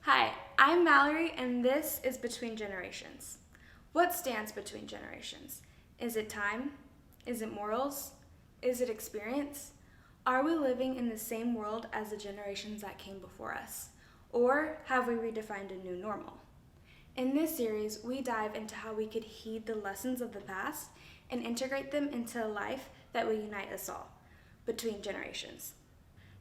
Hi, I'm Malerie, and this is Between Generations. What stands between generations? Is it time? Is it morals? Is it experience? Are we living in the same world as the generations that came before us? Or have we redefined a new normal? In this series, we dive into how we could heed the lessons of the past and integrate them into a life that will unite us all, between generations.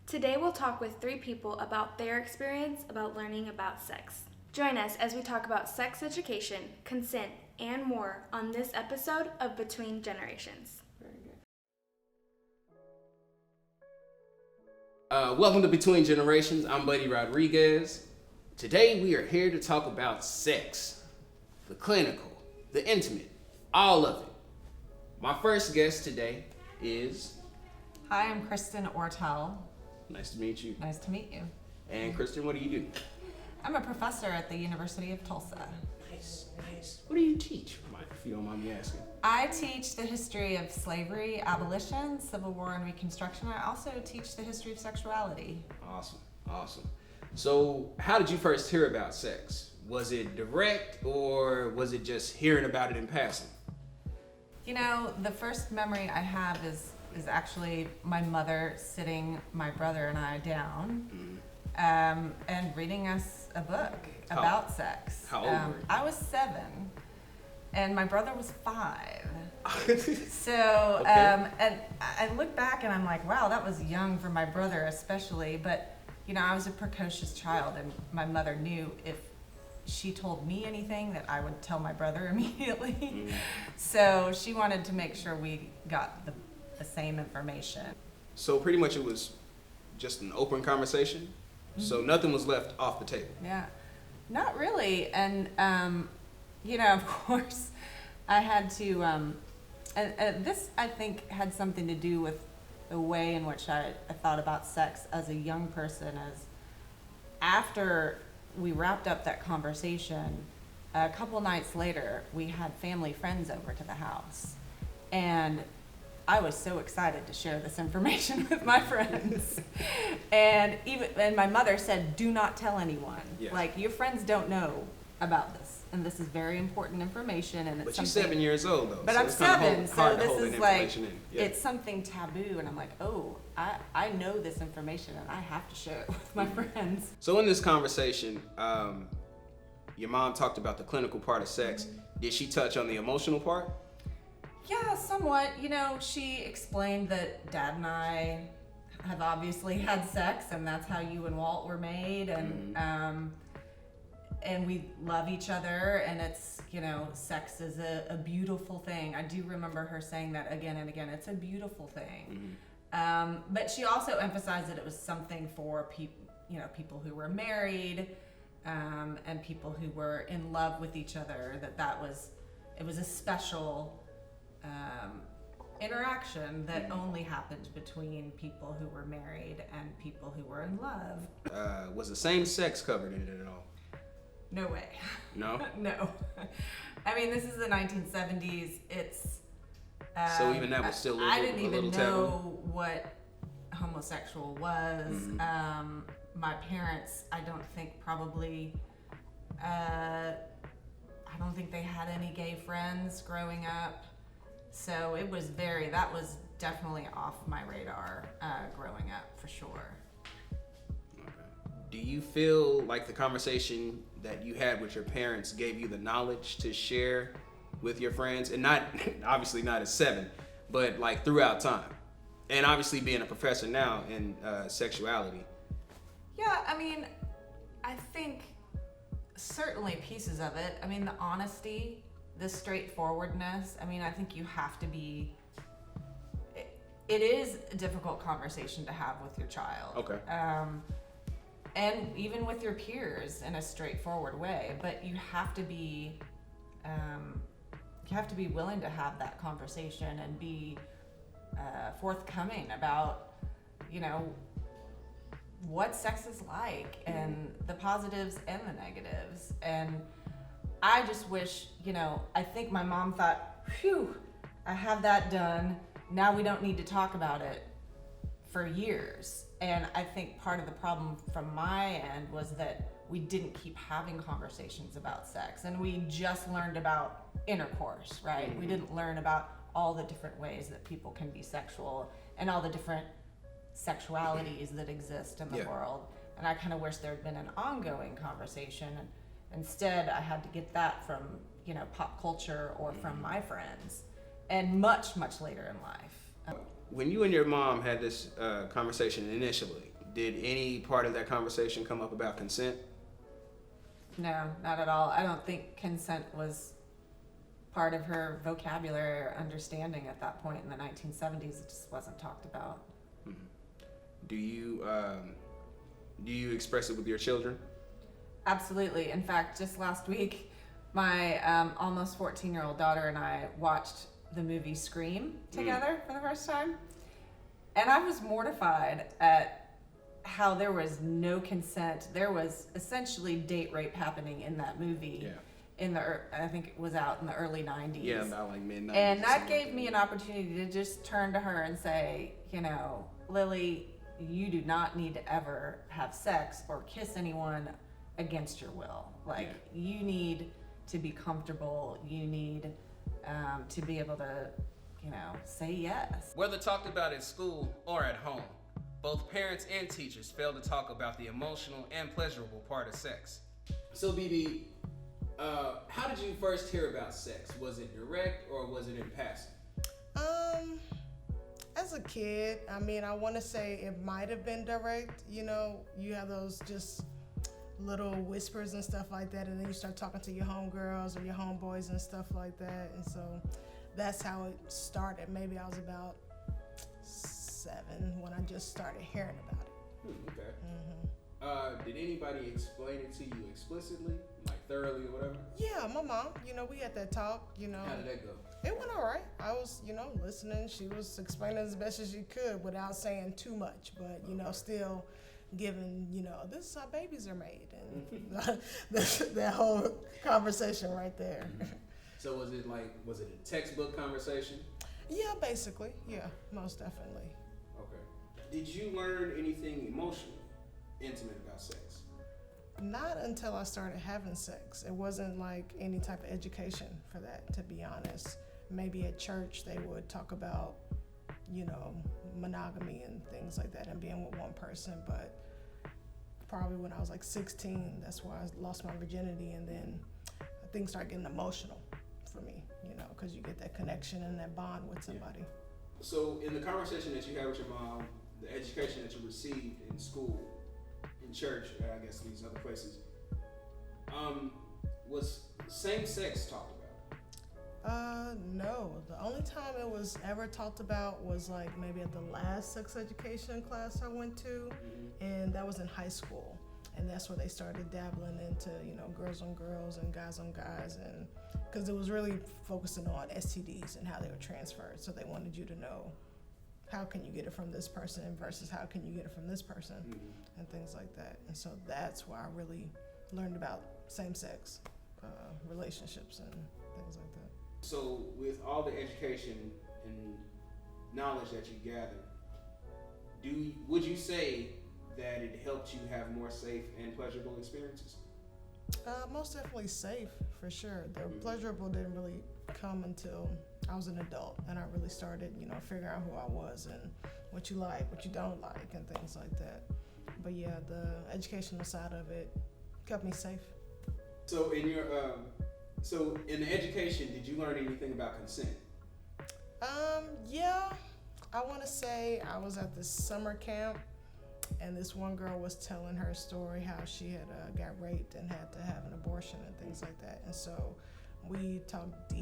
Today we'll talk with 3 people about their experience about learning about sex. Join us as we talk about sex education, consent, and more on this episode of Between Generations. Welcome to Between Generations. I'm Buddy Rodriguez. Today we are here to talk about sex, the clinical, the intimate, all of it. My first guest today is... Hi, I'm Kristin Ortel. Nice to meet you. Nice to meet you. And Kristin, what do you do? I'm a professor at the University of Tulsa. Nice. What do you teach, if you don't mind me asking? I teach the history of slavery, abolition, Civil War, and Reconstruction. I also teach the history of sexuality. Awesome. So, how did you first hear about sex? Was it direct, or was it just hearing about it in passing? You know, the first memory I have is actually my mother sitting my brother and I down and reading us a book about sex. How old were you? I was 7 and my brother was 5. So, Okay. and I look back and I'm like, wow, that was young for my brother especially, but you know, I was a precocious child and my mother knew if she told me anything that I would tell my brother immediately. So she wanted to make sure we got the same information. So pretty much it was just an open conversation? So nothing was left off the table? Yeah, not really. And, you know, of course, I had to, and this I think had something to do with the way in which I thought about sex as a young person. As after we wrapped up that conversation, a couple nights later, we had family friends over to the house. And I was so excited to share this information with my friends. And my mother said, do not tell anyone. Yes. Like, your friends don't know about this. And this is very important information. And it's But you're 7 years old, though. But so I'm it's kinda 7, so hard to this hold is that like, information in. Yeah. it's something taboo. And I'm like, oh, I know this information and I have to share it with my friends. So in this conversation, your mom talked about the clinical part of sex. Did she touch on the emotional part? Yeah, somewhat. You know, she explained that Dad and I have obviously had sex, and that's how you and Walt were made, and we love each other, and it's, you know, sex is a beautiful thing. I do remember her saying that again and again. It's a beautiful thing. But she also emphasized that it was something for people who were married, and people who were in love with each other. It was a special interaction that only happened between people who were married and people who were in love. Was the same sex covered in it at all? No way. No? No. I mean, this is the 1970s. It's So even that was still a little, I didn't even taboo? know what homosexual was. My parents, I don't think probably I don't think they had any gay friends growing up. So that was definitely off my radar growing up, for sure. Okay. Do you feel like the conversation that you had with your parents gave you the knowledge to share with your friends? And not, obviously not at 7, but like throughout time. And obviously being a professor now in sexuality. Yeah, I mean, I think certainly pieces of it. I mean, the honesty, the straightforwardness. I mean, I think you have to be. It is a difficult conversation to have with your child. Okay. And even with your peers in a straightforward way. But you have to be. You have to be willing to have that conversation and be forthcoming about, you know, what sex is like and the positives and the negatives. And I just wish, you know, I think my mom thought, phew, I have that done. Now we don't need to talk about it for years. And I think part of the problem from my end was that we didn't keep having conversations about sex, and we just learned about intercourse, right? We didn't learn about all the different ways that people can be sexual and all the different sexualities that exist in the world. And I kind of wish there had been an ongoing conversation. And instead, I had to get that from, you know, pop culture or from my friends, and much, much later in life. When you and your mom had this conversation initially, did any part of that conversation come up about consent? No, not at all. I don't think consent was part of her vocabulary or understanding at that point in the 1970s. It just wasn't talked about. Mm-hmm. Do you express it with your children? Absolutely. In fact, just last week, my almost 14-year-old daughter and I watched the movie Scream together for the first time. And I was mortified at how there was no consent. There was essentially date rape happening in that movie. Yeah. I think it was out in the early 90s. Yeah, about like mid-90s. And that gave me an opportunity to just turn to her and say, you know, Lily, you do not need to ever have sex or kiss anyone against your will. Like, you need to be comfortable. You need to be able to, you know, say yes. Whether talked about at school or at home, both parents and teachers fail to talk about the emotional and pleasurable part of sex. So, Bibi, how did you first hear about sex? Was it direct or was it in passing? As a kid, I mean, I want to say it might have been direct. You know, you have those just little whispers and stuff like that, and then you start talking to your homegirls or your homeboys and stuff like that. And so that's how it started. Maybe I was about 7 when I just started hearing about it. Okay. Did anybody explain it to you explicitly, like thoroughly or whatever? Yeah, my mom. You know, we had that talk, you know. How did that go? It went all right. I was, you know, listening. She was explaining as best as she could without saying too much, but, you know, still giving, you know, this is how babies are made, and that whole conversation right there. So was it a textbook conversation? Yeah, basically. Yeah, most definitely. Okay. Did you learn anything emotional, intimate about sex? Not until I started having sex. It wasn't like any type of education for that, to be honest. Maybe at church they would talk about, you know, monogamy and things like that and being with one person, but probably when I was like 16, that's why I lost my virginity, and then things start getting emotional for me, you know, because you get that connection and that bond with somebody. So in the conversation that you had with your mom, the education that you received in school, in church, I guess these other places, was same sex talked about? No. The only time it was ever talked about was like maybe at the last sex education class I went to, and that was in high school. And that's where they started dabbling into, you know, girls on girls and guys on guys, and because it was really focusing on STDs and how they were transferred. So they wanted you to know, how can you get it from this person versus how can you get it from this person, and things like that. And so that's where I really learned about same-sex relationships and things like that. So with all the education and knowledge that you gathered, would you say that it helped you have more safe and pleasurable experiences? Most definitely safe, for sure. The pleasurable didn't really come until I was an adult and I really started, you know, figuring out who I was and what you like, what you don't like, and things like that. But yeah, the educational side of it kept me safe. So in your, so in the education, did you learn anything about consent? Yeah, I want to say I was at this summer camp, and this one girl was telling her story how she had got raped and had to have an abortion and things like that. And so we talked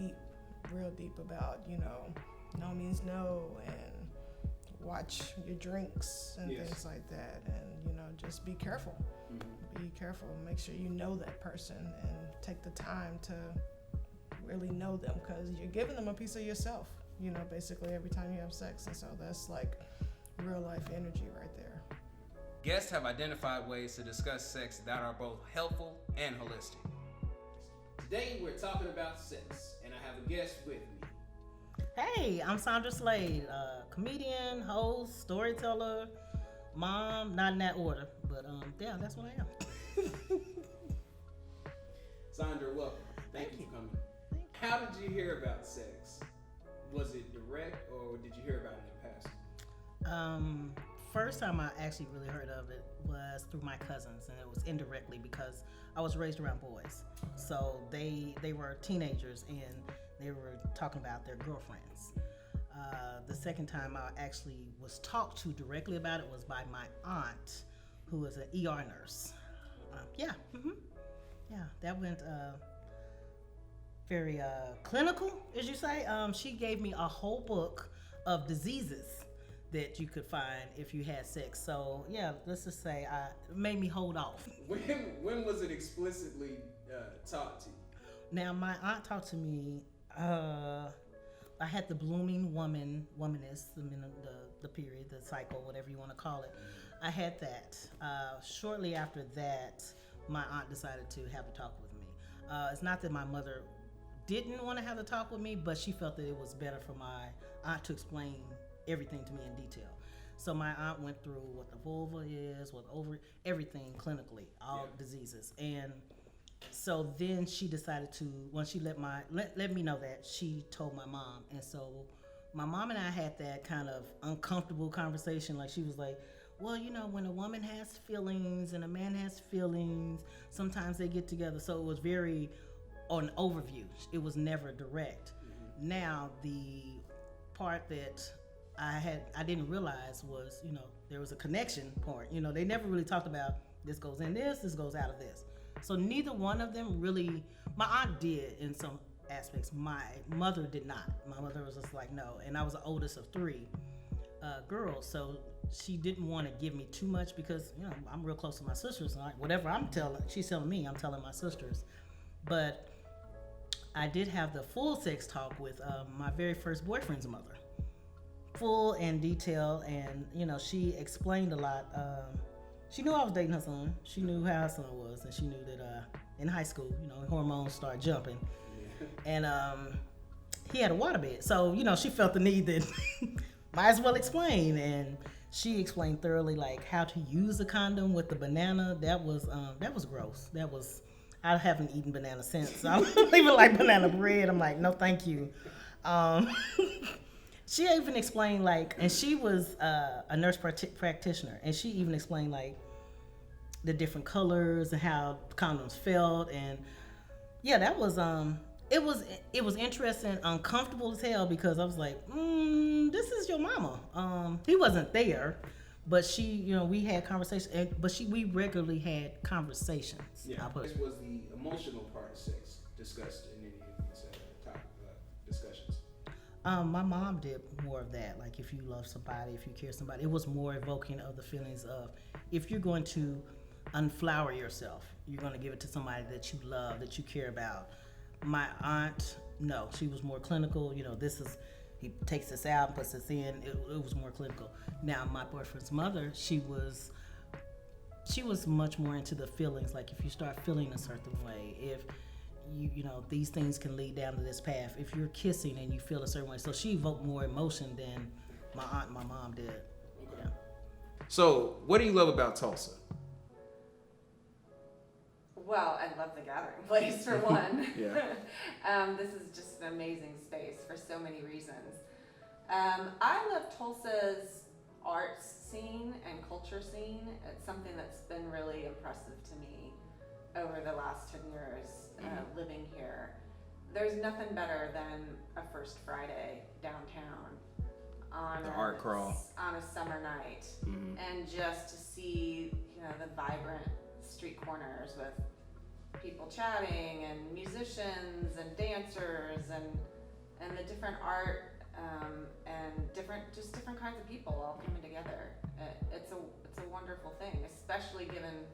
real deep about, you know, no means no, and watch your drinks and things like that, and, you know, just be careful. Be careful, make sure you know that person and take the time to really know them, because you're giving them a piece of yourself, you know, basically every time you have sex. And so that's like real life energy right there. Guests have identified ways to discuss sex that are both helpful and holistic. Today we're talking about sex, and I have a guest with me. Hey, I'm Sandra Slade, comedian, host, storyteller, mom, not in that order, but yeah, that's what I am. Sandra, welcome. Thank you for coming. How did you hear about sex? Was it direct or did you hear about it in the past? First time I actually really heard of it was through my cousins, and it was indirectly because I was raised around boys. So they were teenagers and they were talking about their girlfriends. The second time I actually was talked to directly about it was by my aunt, who was an ER nurse. Yeah, that went very clinical, as you say. She gave me a whole book of diseases that you could find if you had sex. So yeah, let's just say it made me hold off. When was it explicitly taught to you? Now my aunt talked to me. I had the blooming womaness, the period, the cycle, whatever you want to call it. I had that. Shortly after that, my aunt decided to have a talk with me. It's not that my mother didn't want to have the talk with me, but she felt that it was better for my aunt to explain everything to me in detail. So my aunt went through what the vulva is, what everything clinically, all diseases. And so then she decided to, when she let me know that, she told my mom. And so my mom and I had that kind of uncomfortable conversation. Like she was like, well, you know, when a woman has feelings and a man has feelings, sometimes they get together. So it was very an overview. It was never direct. Mm-hmm. Now the part that I didn't realize was, you know, there was a connection part. You know, they never really talked about this goes in this goes out of this. So neither one of them really, my aunt did in some aspects. My mother did not. My mother was just like, no. And I was the oldest of three girls. So she didn't want to give me too much because, you know, I'm real close to my sisters. And whatever she's telling me, I'm telling my sisters. But I did have the full sex talk with my very first boyfriend's mother. Full and detail. And, you know, she explained a lot. She knew I was dating her son. She knew how her son was, and she knew that in high school, you know, hormones start jumping. And he had a waterbed. So, you know, she felt the need that might as well explain. And she explained thoroughly, like, how to use a condom with the banana. That was gross. I haven't eaten banana since. I don't even like banana bread. I'm like, no, thank you. She even explained, like, and she was a nurse practitioner, and she even explained, like, the different colors and how condoms felt, and yeah, that was it was interesting, uncomfortable as hell, because I was like, this is your mama. He wasn't there, but she, you know, we had conversations, we regularly had conversations. Yeah. This was the emotional part of sex discussed in any of these discussions. My mom did more of that. Like, if you love somebody, if you care somebody, it was more evoking of the feelings of, if you're going to unflower yourself, you're going to give it to somebody that you love, that you care about. My aunt, no, she was more clinical. You know, he takes this out, puts this in. It was more clinical. Now, my boyfriend's mother, she was much more into the feelings. Like, if you start feeling a certain way, if you know, these things can lead down to this path. If you're kissing and you feel a certain way. So she evoked more emotion than my aunt and my mom did. Okay. Yeah. So what do you love about Tulsa? Well, I love the gathering place, for one. Yeah. This is just an amazing space for so many reasons. I love Tulsa's arts scene and culture scene. It's something that's been really impressive to me over the last 10 years living here. There's nothing better than a First Friday downtown on the art crawl on a summer night, and just to see, you know, the vibrant street corners with people chatting and musicians and dancers and the different art and different kinds of people all coming together. It's a wonderful thing, especially given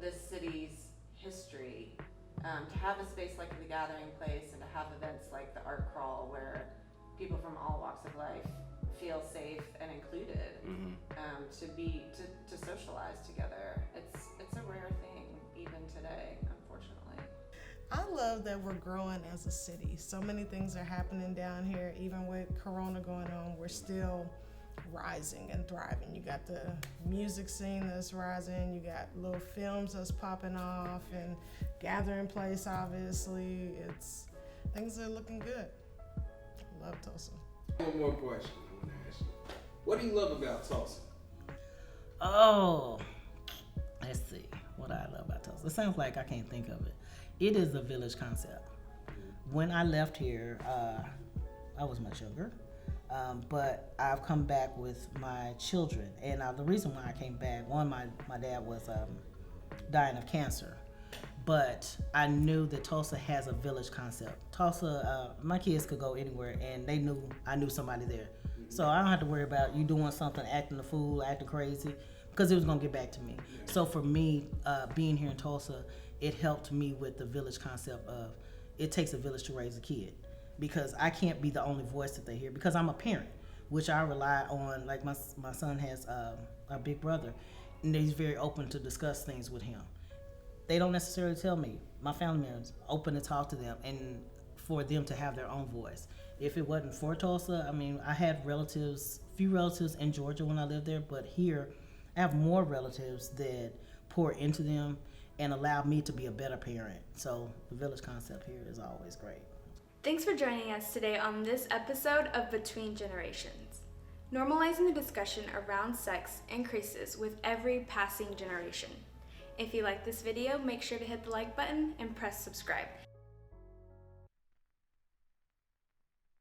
this city's history. To have a space like the Gathering Place and to have events like the Art Crawl where people from all walks of life feel safe and included, to socialize together. It's a rare thing even today, unfortunately. I love that we're growing as a city. So many things are happening down here. Even with Corona going on, we're still rising and thriving. You got the music scene that's rising. You got little films that's popping off and gathering place, obviously. Things are looking good. I love Tulsa. One more question I want to ask you. What do you love about Tulsa? Oh, let's see. What I love about Tulsa. It sounds like I can't think of it. It is a village concept. When I left here, I was much younger, but I've come back with my children. And the reason why I came back, one, my dad was dying of cancer. But I knew that Tulsa has a village concept. Tulsa, my kids could go anywhere, and I knew somebody there. So I don't have to worry about you doing something, acting a fool, acting crazy, because it was gonna get back to me. So for me, being here in Tulsa, it helped me with the village concept of it takes a village to raise a kid, because I can't be the only voice that they hear, because I'm a parent, which I rely on. Like my son has a big brother, and he's very open to discuss things with him. They don't necessarily tell me. My family members open to talk to them and for them to have their own voice. If it wasn't for Tulsa, I mean, I had few relatives in Georgia when I lived there, but here I have more relatives that pour into them and allow me to be a better parent. So the village concept here is always great. Thanks for joining us today on this episode of Between Generations. Normalizing the discussion around sex increases with every passing generation. If you like this video, make sure to hit the like button and press subscribe